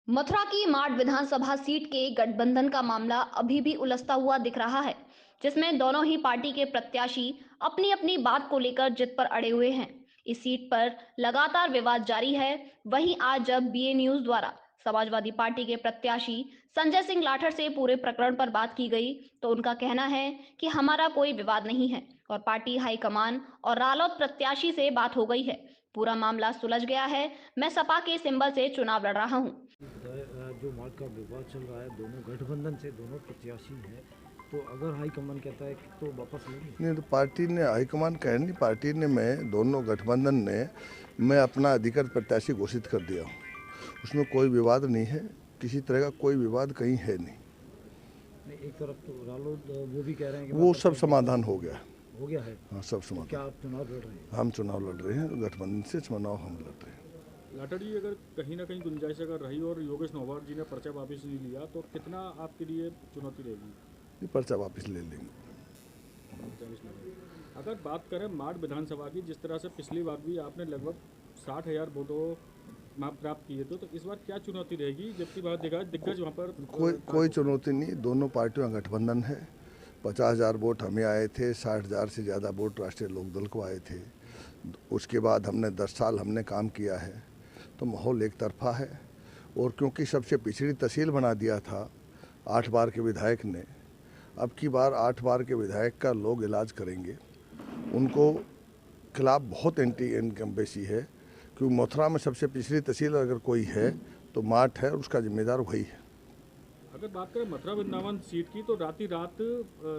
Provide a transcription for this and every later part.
मथुरा की माड़ विधानसभा सीट के गठबंधन का मामला अभी भी उलझता हुआ दिख रहा है, जिसमें दोनों ही पार्टी के प्रत्याशी अपनी अपनी बात को लेकर जिद पर अड़े हुए हैं। इस सीट पर लगातार विवाद जारी है। वहीं आज जब बीए न्यूज द्वारा समाजवादी पार्टी के प्रत्याशी संजय सिंह लाठर से पूरे प्रकरण पर बात की गई, तो उनका कहना है कि हमारा कोई विवाद नहीं है और पार्टी हाईकमान और रालोद प्रत्याशी से बात हो गई है। पूरा मामला सुलझ गया है। मैं सपा के सिंबल से चुनाव लड़ रहा हूँ। जो मार्ग का विवाद चल रहा है, दोनों गठबंधन से दोनों प्रत्याशी हैं, तो अगर हाईकमान कहता है कि तो वापस लेंगे। नहीं तो पार्टी ने हाईकमान कहे नहीं, पार्टी ने मैं दोनों गठबंधन ने मैं अपना अधिकृत प्रत्याशी घोषित कर दिया हूँ। उसमें कोई विवाद नहीं है, किसी तरह का कोई विवाद कहीं है नहीं। एक तरफ तो रालोद वो भी कह रहे हैं कि वो सब समाधान हो गया है। हाँ, सब समाधान। क्या आप चुनाव लड़ रहे हैं? हम चुनाव लड़ रहे हैं, गठबंधन से चुनाव हम लड़ रहे हैं। लाठर जी, अगर कहीं ना कहीं गुंजाइश अगर रही और योगेश नौवार जी ने पर्चा वापस नहीं लिया तो कितना आपके लिए चुनौती रहेगी? ये पर्चा वापस ले लेंगे। अगर बात करें माड़ विधानसभा की, जिस तरह से पिछली बार भी आपने लगभग 60,000 वोटों प्राप्त किए थे, तो इस बार क्या चुनौती रहेगी? जबकि बात देखा दिग्गज वहाँ पर कोई चुनौती नहीं। दोनों पार्टियों का गठबंधन है। 50,000 वोट हमें आए थे, 60,000 से ज़्यादा वोट राष्ट्रीय लोकदल को आए थे। उसके बाद हमने 10 साल हमने काम किया है, तो माहौल एक तरफा है। और क्योंकि सबसे पिछड़ी तहसील बना दिया था 8 बार के विधायक ने, अब की बार 8 बार के विधायक का लोग इलाज करेंगे। उनको खिलाफ बहुत एंटी इनकम्बेंसी है, क्योंकि मथुरा में सबसे पिछड़ी तहसील अगर कोई है तो माठ है और उसका जिम्मेदार वही है। अगर बात करें मथुरा वृंदावन सीट की, तो रात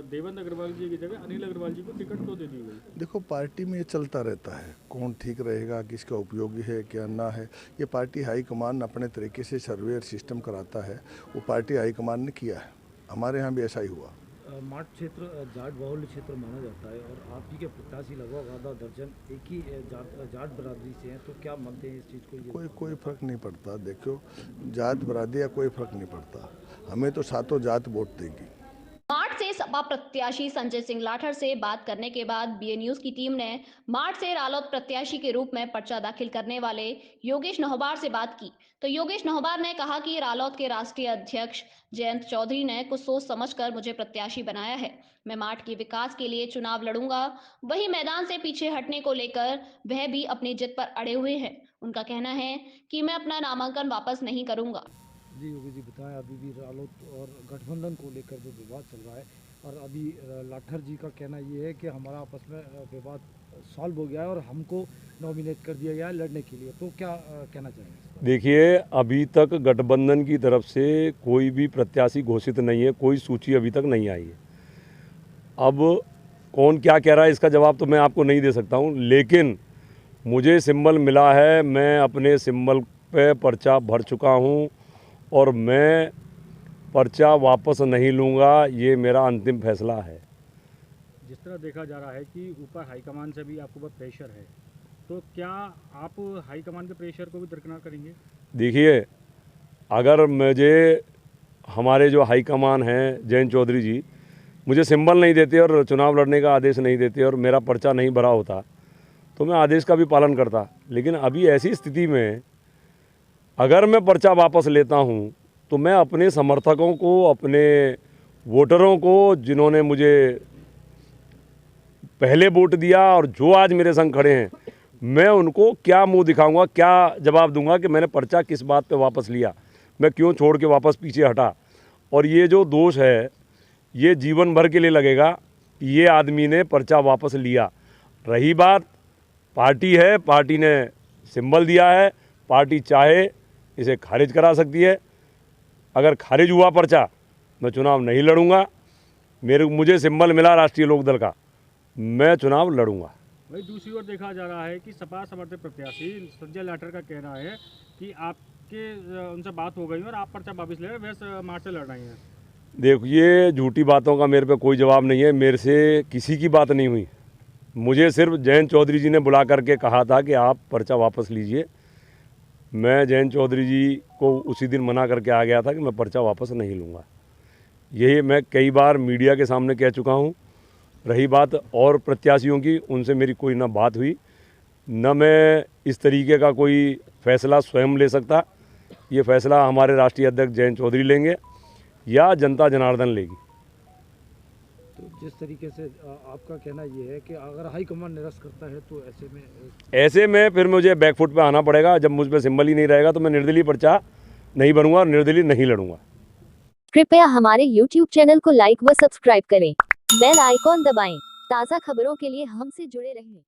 देवेंद्र अग्रवाल जी की जगह अनिल अग्रवाल जी को टिकट तो दे दी गई। देखो, पार्टी में ये चलता रहता है, कौन ठीक रहेगा, किसका उपयोगी है, क्या ना है। ये पार्टी हाईकमान अपने तरीके से सर्वे सिस्टम कराता है, वो पार्टी हाईकमान ने किया है। हमारे यहाँ भी ऐसा ही हुआ। माठ क्षेत्र जाट बहुल्य क्षेत्र माना जाता है और आप ही के प्रत्याशी लगभग आधा दर्जन एक ही जाट बरादरी से हैं, तो क्या मानते हैं इस चीज़ को? कोई फर्क नहीं पड़ता। देखो, जात बरादरी या कोई फर्क नहीं पड़ता, हमें तो सातों जात वोट देगी। मार्च से सपा प्रत्याशी संजय सिंह लाठर से बात करने के बाद बीए न्यूज की टीम ने मार्च से रालोद प्रत्याशी के रूप में पर्चा दाखिल करने वाले योगेश नौहबार से बात की, तो योगेश नौहबार ने कहा कि रालोद के राष्ट्रीय अध्यक्ष जयंत चौधरी ने कुछ सोच समझकर मुझे प्रत्याशी बनाया है। मैं मार्च के विकास के लिए चुनाव लड़ूंगा। वही मैदान से पीछे हटने को लेकर वह भी अपनी जिद पर अड़े हुए हैं। उनका कहना है कि मैं अपना नामांकन वापस नहीं करूंगा। जी योगी जी, बताएं, अभी भी रालोद और गठबंधन को लेकर जो विवाद चल रहा है, और अभी लाठर जी का कहना ये है कि हमारा आपस में विवाद सॉल्व हो गया है और हमको नॉमिनेट कर दिया गया है लड़ने के लिए, तो क्या कहना चाहेंगे? देखिए, अभी तक गठबंधन की तरफ से कोई भी प्रत्याशी घोषित नहीं है, कोई सूची अभी तक नहीं आई है। अब कौन क्या कह रहा है इसका जवाब तो मैं आपको नहीं दे सकता हूं, लेकिन मुझे सिंबल मिला है, मैं अपने सिंबल पे पर्चा भर चुका हूं और मैं पर्चा वापस नहीं लूँगा, ये मेरा अंतिम फैसला है। जिस तरह देखा जा रहा है कि ऊपर हाईकमान से भी आपके ऊपर प्रेशर है, तो क्या आप हाईकमान के प्रेशर को भी दरकिनार करेंगे? देखिए, अगर मुझे हमारे जो हाईकमान हैं जयंत चौधरी जी मुझे सिंबल नहीं देते और चुनाव लड़ने का आदेश नहीं देते और मेरा पर्चा नहीं भरा होता, तो मैं आदेश का भी पालन करता। लेकिन अभी ऐसी स्थिति में अगर मैं पर्चा वापस लेता हूं, तो मैं अपने समर्थकों को, अपने वोटरों को, जिन्होंने मुझे पहले वोट दिया और जो आज मेरे संग खड़े हैं, मैं उनको क्या मुंह दिखाऊंगा, क्या जवाब दूंगा कि मैंने पर्चा किस बात पे वापस लिया, मैं क्यों छोड़ के वापस पीछे हटा। और ये जो दोष है, ये जीवन भर के लिए लगेगा कि ये आदमी ने पर्चा वापस लिया। रही बात, पार्टी है, पार्टी ने सिंबल दिया है, पार्टी चाहे इसे खारिज करा सकती है। अगर खारिज हुआ पर्चा, मैं चुनाव नहीं लड़ूंगा। मुझे सिंबल मिला राष्ट्रीय लोकदल का, मैं चुनाव लड़ूंगा। वही दूसरी ओर देखा जा रहा है कि सपा समर्थित प्रत्याशी संजय लाठर का कहना है कि आपके उनसे बात हो गई और आप पर्चा वापस ले रहे, वैसे मार्च से लड़ रहे हैं। देखिए, झूठी बातों का मेरे पे कोई जवाब नहीं है। मेरे से किसी की बात नहीं हुई, मुझे सिर्फ जयंत चौधरी जी ने बुला करके कहा था कि आप पर्चा वापस लीजिए। मैं जयंत चौधरी जी को उसी दिन मना करके आ गया था कि मैं पर्चा वापस नहीं लूँगा। यही मैं कई बार मीडिया के सामने कह चुका हूँ। रही बात और प्रत्याशियों की, उनसे मेरी कोई ना बात हुई, न मैं इस तरीके का कोई फैसला स्वयं ले सकता, ये फैसला हमारे राष्ट्रीय अध्यक्ष जयंत चौधरी लेंगे या जनता जनार्दन लेगी। तो जिस तरीके से आपका कहना ये है कि अगर हाईकमान निरस्त करता है तो ऐसे में फिर मुझे बैकफुट पे आना पड़ेगा। जब मुझ पे सिंबल ही नहीं रहेगा तो मैं निर्दलीय पर्चा नहीं बनूंगा और निर्दलीय नहीं लड़ूंगा। कृपया हमारे YouTube चैनल को लाइक व सब्सक्राइब करें। बेल आइकॉन दबाएं। ताज़ा खबरों के लिए हमसे जुड़े रहें।